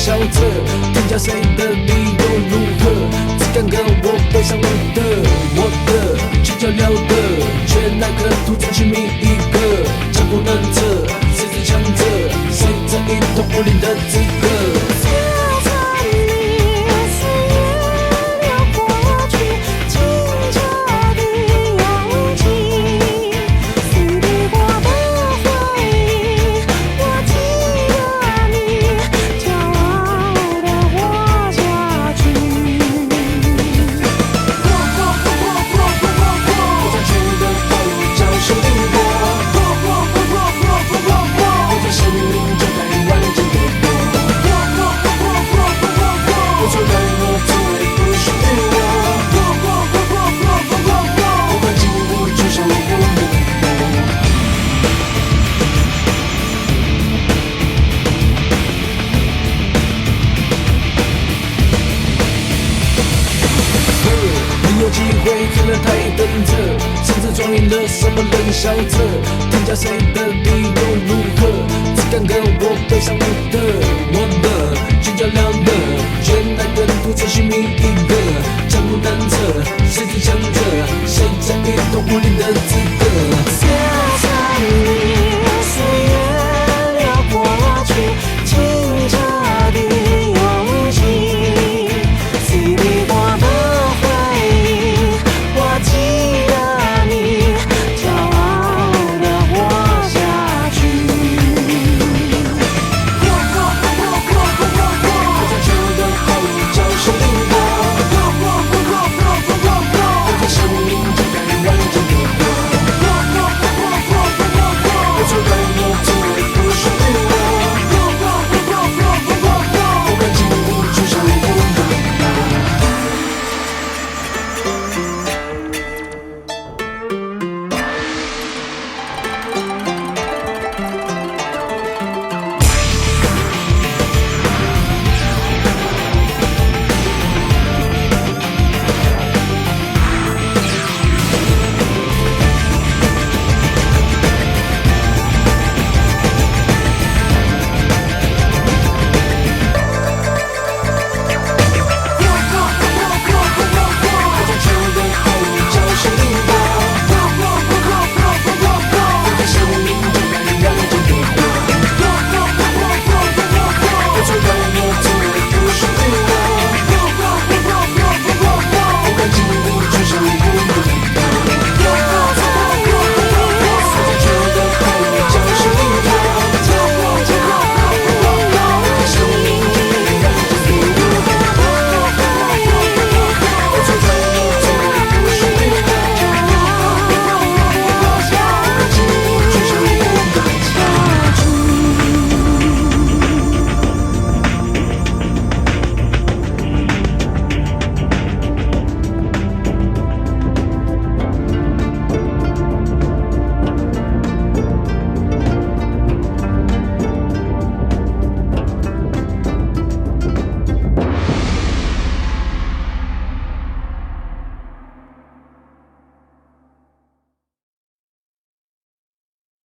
笑着，评价谁的理由如何？只敢跟我背上我的去较量的，却那个徒自去觅一个江湖能者，谁是强者？谁这一统武林的资格？有机会在那台等着，甚至装赢了什么冷笑着，评价谁的理由如何？只敢跟我背上我的去较量的，却那个独自去觅一个江湖难测，谁是强者？谁在一统武林的资格？